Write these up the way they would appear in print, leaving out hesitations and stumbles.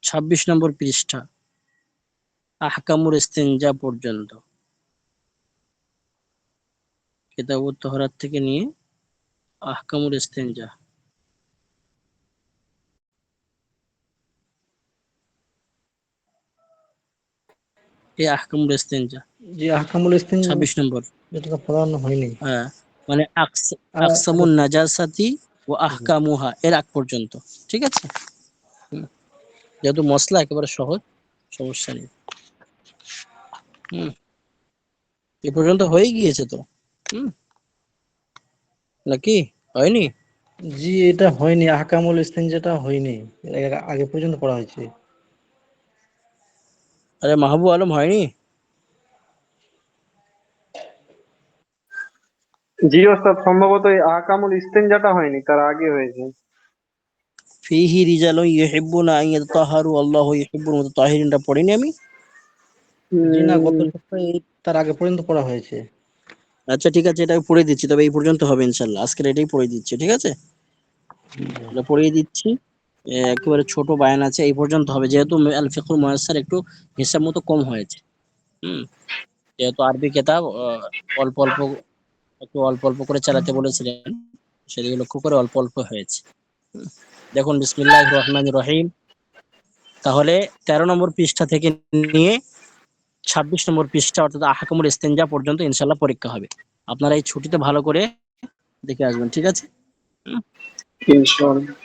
26 নম্বর পৃষ্ঠা, আহকামুল ইস্তিনজা পর্যন্ত, কিতাবুত তাহারাত থেকে নিয়ে আহকামুল ইস্তিনজা। এই আহকামুল ইস্তিনজা জি, আহকামুল ইস্তিনজা 26 নম্বর। এটা পড়ানো হয়নি। হ্যাঁ, মানে আকসামুন নাজাসাতি ও আহকামুহা এর আগ পর্যন্ত। ঠিক আছে, যেহেতু মশলা একেবারে সহজ, সমস্যা নেই। এ পর্যন্ত হয়ে গিয়েছে তো, নাকি হয়নি? জি, এটা হয়নি, আহকামুল ইস্তিনজাটা হয়নি, এর আগে পর্যন্ত পড়া হয়েছে। আরে মাহবুব আলম, হয়নি? জি ওস্তাদ, সম্ভবত এই আহকামুল ইস্তেনজাটা হয়নি, তার আগে হয়েছে। ফিহি রিজালুন ইউহিব্বুনা আন ইয়াতাতাহহারু আল্লাহু ইউহিব্বুল মুতাতাহহিরিনটা পড়িনি আমি? জি না, গত সপ্তাহে তার আগে পর্যন্ত পড়া হয়েছে। আচ্ছা ঠিক আছে, এটা আমি পড়ে দিচ্ছি, তবে এই পর্যন্ত হবে ইনশাল্লাহ। আজকের এটাই পড়ে দিচ্ছি, ঠিক আছে? এটা পড়িয়ে দিচ্ছি। একেবারে ছোট বায়ান আছে, এই পর্যন্ত হবে, যেহেতু আল ফিকহুল মুয়াসসার একটু হিসাব মতো কম হয়েছে। যেহেতু আরবি কিতাব অল্প অল্প একটু অল্প অল্প করে চালাতে বলেছিলেন, সেদিকে লক্ষ্য করে অল্প অল্প হয়েছে। দেখুন, বিসমিল্লাহির রহমানির রহিম। তাহলে 13 নম্বর পৃষ্ঠা থেকে নিয়ে 26 নম্বর পৃষ্ঠা অর্থাৎ আহকামুল ইস্তিনজা পর্যন্ত ইনশাল্লাহ পরীক্ষা হবে। আপনারা এই ছুটিতে ভালো করে দেখে আসবেন, ঠিক আছে? ইনশাআল্লাহ।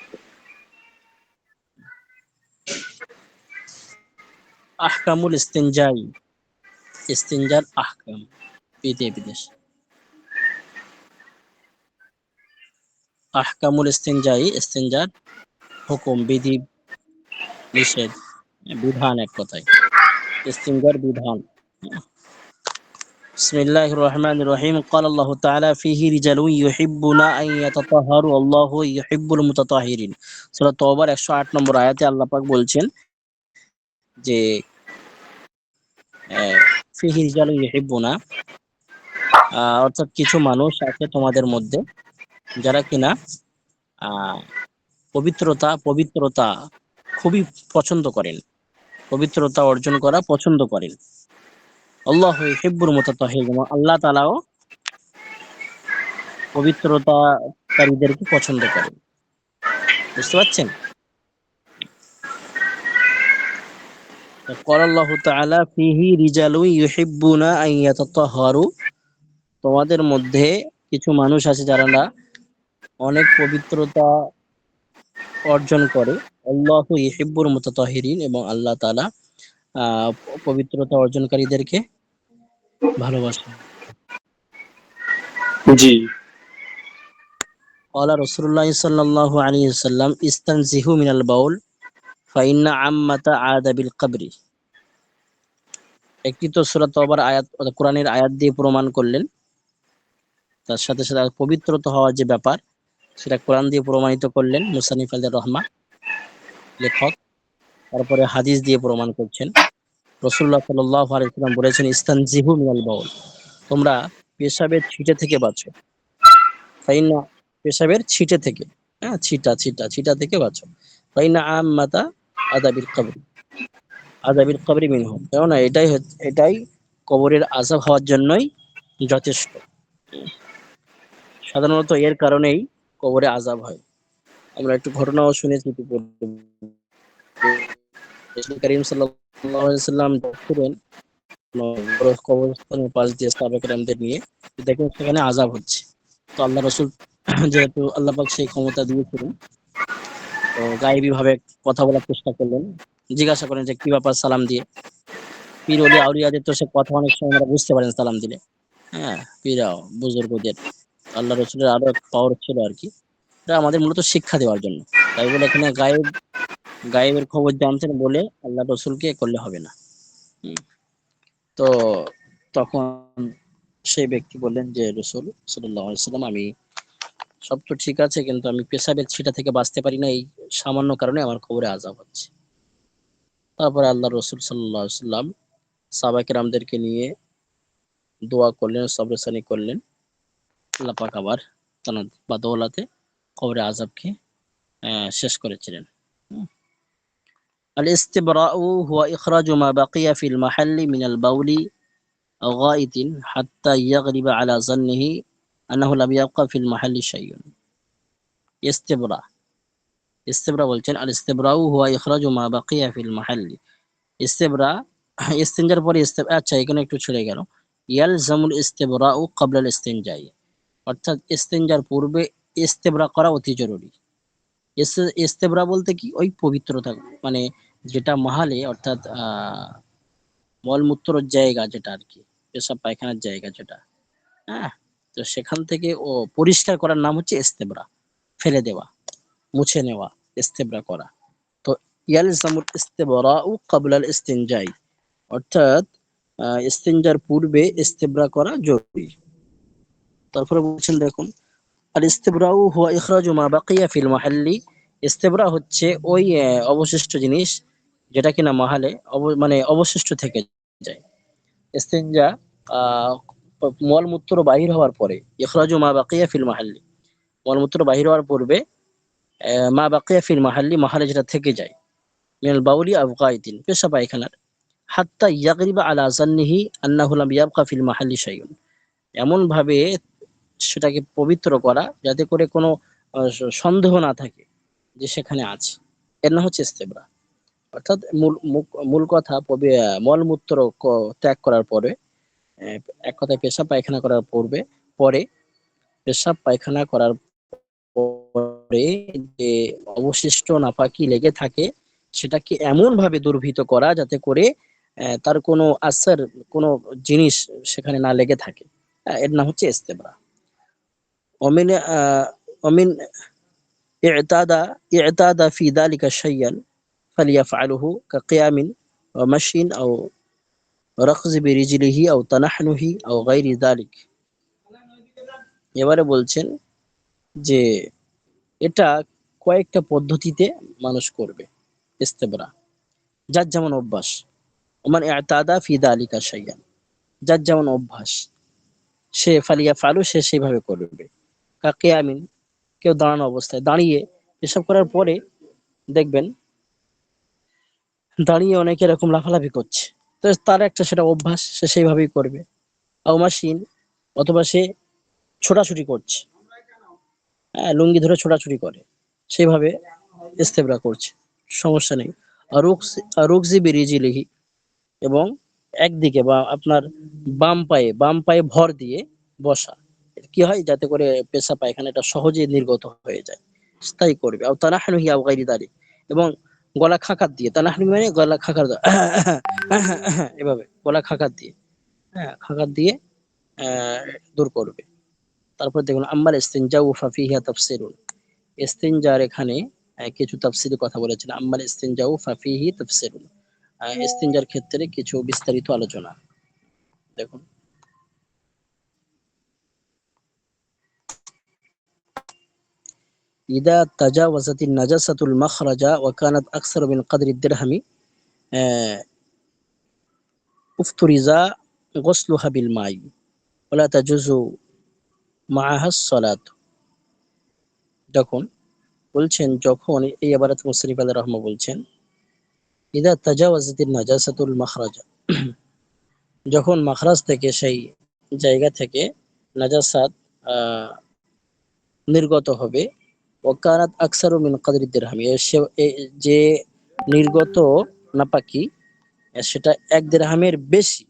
আহকামুল ইস্তিনজাই, ইস্তিনজার আহকাম, বিদেশ। আহকামুল ইস্তিনজাই, ইস্তিনজার হুকুম, বিধি, নিষেধ, বিধান, এক কথায় ইস্তিনজার বিধান। বিসমিল্লাহির রহমানির রহিম। قال الله تعالى فيه رجال يحبون أن يتطهروا والله يحب المتطهرين। সূরা তওবার 108 নম্বর আয়াতে আল্লাহ পাক বলছেন যে ফিহি রিজালুন ইউহিব্বুনা, অর্থাৎ কিছু মানুষ আছে তোমাদের মধ্যে যারা কিনা পবিত্রতা খুবই পছন্দ করেন, পবিত্রতা অর্জন করা পছন্দ করেন। আল্লাহু ইউহিব্বুল মুতাতাহহিরিন, আল্লাহ তাআলাও পবিত্রতাকারীদেরকে পছন্দ করেন। বুঝতে পারছেন? قال الله تعالى فيه رجال يحبون أن يتطهروا, তোমাদের মধ্যে কিছু মানুষ আছে যারা অনেক পবিত্রতা অর্জন করে। আল্লাহু ইউহিব্বুল মুতাতাহহিরিন, এবং আল্লাহ তাআলা পবিত্রতা অর্জনকারীদেরকে ভালোবাসেন। জি। قال رسول الله صلى الله عليه وسلم استنزهوا من البول فإن عامة عاد بالقبر। একটি তো সূরা তওবার আয়াত, কোরআনের আয়াত দিয়ে প্রমাণ করলেন, তার সাথে সাথে পবিত্রতা হওয়ার যে ব্যাপার সেটা কোরআন দিয়ে প্রমাণিত করলেন মুসান্নিফ আল রহমা, লেখক। তারপরে হাদিস দিয়ে প্রমাণ করছেন। রাসূলুল্লাহ সাল্লাল্লাহু আলাইহি ওয়াসাল্লাম বলেছেন ইস্তানজিহু মিনাল বাউল, তোমরা পেশাবের ছিটে থেকে বাঁচো। ফাইনা, পেশাবের ছিটে থেকে, ছিটা ছিটা ছিটা থেকে বাঁচো। ফাইনা আম্মাতা আযাবিল কবর, আযাবিল কবরি মিনহু, কেননা এটাই কবরের আযাব হওয়ার জন্যই যথেষ্ট। সাধারণত এর কারণেই কবরে আযাব হয়। আমরা একটু ঘটনাও শুনেছি রাসূল কারীম সাল্লাল্লাহু আলাইহি ওয়াসাল্লাম যাচ্ছিলেন কবরস্থানের পাশ দিয়ে সাহাবায়ে কেরামদের নিয়ে, দেখেন সেখানে আযাব হচ্ছে। তো আল্লাহ রাসূল যেহেতু আল্লাহ পাক সেই ক্ষমতা দিয়েছিলেন, তো গায়েবী ভাবে কথা বলার চেষ্টা করলেন, জিজ্ঞাসা করেন যে কি ব্যাপার সালাম দিয়ে। পীর ওলি আউলিয়াদের তো সে কথা অনেক সময় আমরা বুঝতে পারেন সালাম দিলে, পীরাও বুজুর্গদের, আল্লাহ রাসূলের আরো এক পাওয়ার ছিল আর কি। এটা আমাদের মূলত শিক্ষা দেওয়ার জন্য। তাই বলে এখানে গায়েবের খবর জানতেন বলে আল্লাহ রাসূলকে করলে হবে না। তো তখন সেই ব্যক্তি বললেন যে রাসূল সাল্লাল্লাহু আলাইহি ওয়াসাল্লাম, আমি সব তো ঠিক আছে, কিন্তু আমি পেশাবের ছিটা থেকে বাঁচতে পারি না, এই সামান্য কারণে আমার কবরে আযাব হচ্ছে। তারপরে আল্লাহ রাসূল সাল্লাল্লাহু আলাইহি ওয়াসাল্লাম সাহাবায়ে কেরামদেরকে নিয়ে দোয়া করলেন, সবরসানি করলেন। আল্লাহ পাক আবার তার বদৌলতে কবরে আযাবকে শেষ করেছিলেন। الاستبراء هو إخراج ما بقي في المحل من البول أو غائط حتى يغلب على ظنه أنه لم يبقى في المحل شيء. استبراء استبراء বলছেন আল ইস্তিবরাউ হুয়া ইখরাজু মা বাকিয়া ফিল মাহাল্লি। ইস্তিবরা ইস্তিনজার পরে আচ্ছা এখানে একটু ছেড়ে গেল। ইয়ালজামুল ইস্তিবরাউ ক্বাবলাল ইস্তিনজাই, অর্থাৎ ইস্তিনজার পূর্বে ইস্তিবরা করা অতি জরুরি। ইস্তেবরা বলতে কি, ওই পবিত্রতা, মানে যেটা মহালে, অর্থাৎ মলমূত্রর জায়গা যেটা আর কি, পেশাব পায়খানার জায়গা যেটা, হ্যাঁ, তো সেখান থেকে ও পরিষ্কার করার নাম হচ্ছে ইস্তেবরা, ফেলে দেওয়া, মুছে নেওয়া, ইস্তেবরা করা। তো ইয়ালজামুল ইস্তিবরাউ ক্বাবলাল ইস্তিনজাই, অর্থাৎ ইস্তিনজার পূর্বে ইস্তেবরা করা জরুরি। তারপরে বলছেন দেখুন, আর ইস্তিবরাউ হুয়া ইখরাজু মা বাকিয়া ফিল মাহাল্লি। ইস্তেবরা হচ্ছে ওই অবশিষ্ট জিনিস যেটা কিনা মহালে মানে অবশিষ্ট থেকে যায়। ইস্তিনজা আহ মলমূত্র বাহির হওয়ার পরে, ইখরাজু মা বাকিয়া ফিল মাহাল্লি, মলমূত্র বাহির হওয়ার পূর্বে মা বাকিয়া ফিল মাহাল্লি, মহালে যেটা থেকে যায়, মিনাল বাউলি আও গায়তিন, পেশাব পায়খানার, হাত্তা ইয়াগরিবা আলা জান্নিহি আন্নাহু লাম ইয়াবকা ফিল মাহাল্লি শাইউন, এমন ভাবে সেটাকে পবিত্র করা যাতে করে কোনো সন্দেহ না থাকে যে সেখানে আছে, এর নাম হচ্ছে ইস্তেবরা। অর্থাৎ মূল কথা, মলমূত্র ত্যাগ করার পরে, এক কথায় পেশাব পায়খানা করার পরে পেশাব পায়খানা করার পরে যে অবশিষ্ট নাপাকি লেগে থাকে সেটাকে এমন ভাবে দুর্বৃত করা যাতে করে তার কোনো আসার, কোনো জিনিস সেখানে না লেগে থাকে, এর নাম হচ্ছে ইস্তেবরা। ومن ومن اعتاد في ذلك شيئا فليفعله كقيام ومشي أو رقص برجله أو تنحنه أو غير ذلك। এবারে বলছেন যে এটা কয়েকটা পদ্ধতিতে মানুষ করবে ইস্তেবরা, যার যেমন অভ্যাস। ওমান ইআতাদা ফি যালিকা শাইআন, যার যেমন অভ্যাস সে ফালিয়াফআলু, সে সেইভাবে করবে। কাকিয়ামিন, কেউ দাঁড়ানো অবস্থায় দাঁড়িয়ে এসব করার পরে দেখবেন দাঁড়িয়ে অনেকে এরকম লাফালাফি করছে, তো তার একটা সেটা অভ্যাস, সে সেইভাবেই করবে। আউমাসিন, অথবা সে ছোটাছুটি করছে, হ্যাঁ, লুঙ্গি ধরে ছোটাছুটি করে, সেইভাবে ইস্তেবরা করছে, সমস্যা নেই। রুকজি বিরিজিলিহি, এবং একদিকে বা আপনার বাম পায়ে ভর দিয়ে বসা, কি হয় যাতে করে পেশা পায়খানাটা সহজে নির্গত হয়ে যায়, তাই করবে। আর তানাহনুহি আও গায়রি যালিক, এবং গলা খাকার দিয়ে, তানাহনু মানে গলা খাকার এভাবে গলা খাকার দিয়ে, হ্যাঁ, খাকার দিয়ে দূর করবে। তারপর দেখুন, আম্মাল ইস্তিনজাউ ফাফিহি তাফসিরুন, ইস্তিনজার এখানে কিছু তাফসিরের কথা বলেছেন। আম্মাল ইস্তিনজাউ ফাফিহি তাফসিরুন, ইস্তিনজার ক্ষেত্রে কিছু বিস্তারিত আলোচনা। দেখুন, ইদা তাজাওয়াজাতিন নাজাসাতুল মাখরাজা ওয়া কানাত আকসারু মিন কদরি দিরহামি উফতুরিজা গুসলুহা বিল মাই ওয়ালা তাজুজু মাআহা সালাত। দেখুন, বলছেন যখন, এই ইবারাত মুসরিফ আলাইহির রাহমা বলছেন, ইদা তাজাওয়াজাতিন নাজাসাতুল মাখরাজা, যখন মাখরাজ থেকে, সেই জায়গা থেকে নাজাসাত নির্গত হবে, ওয়াকানাত আকসারু মিন কদরি দিরহামি, যে নির্গত নাপাকি সেটা 1 দিরহামের বেশি,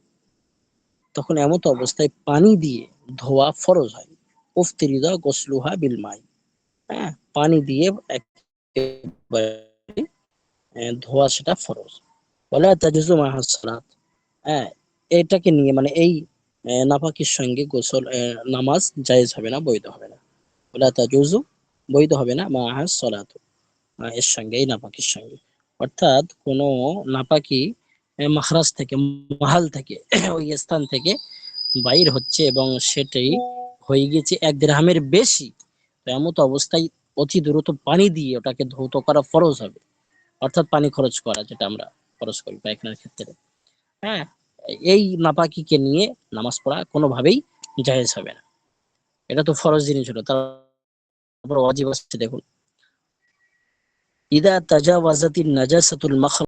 তখন এমত অবস্থায় পানি দিয়ে ধোয়া ফরজ হয়। উফতিরিদা গোসলুহা বিল মাই, হ্যাঁ, পানি দিয়ে একেবারে ধোয়া সেটা ফরজ। ওয়ালা তাজুজু মাআহা সালাত, হ্যাঁ, এটাকে নিয়ে মানে এই নাপাকির সঙ্গে গোসল, নামাজ জায়েজ হবে না, বৈধ হবে না। ওয়ালা তাজুজু, বৈধ হবে না, মাআহা সালাত, এর সঙ্গে, এই নাপাকির সঙ্গে। অর্থাৎ কোনো নাপাকি মাখরাজ থেকে, মহাল থেকে, ওই স্থান থেকে বাইর হচ্ছে এবং সেটাই হয়ে গেছে 1 দিরহামের বেশি, তো এমত অবস্থায় অতি দ্রুত পানি দিয়ে ওটাকে ধৌত করা ফরজ হবে। অর্থাৎ পানি খরচ করা, যেটা আমরা খরচ করি পায়খানার ক্ষেত্রে, হ্যাঁ, এই নাপাকিকে নিয়ে নামাজ পড়া কোনোভাবেই জায়েজ হবে না। এটা তো ফরজ জিনিস হলো, তারপর ওয়াজিব আছে। দেখুন, ইদা তাজাওয়াজাতিন নাজাসাতুল মাখরাজ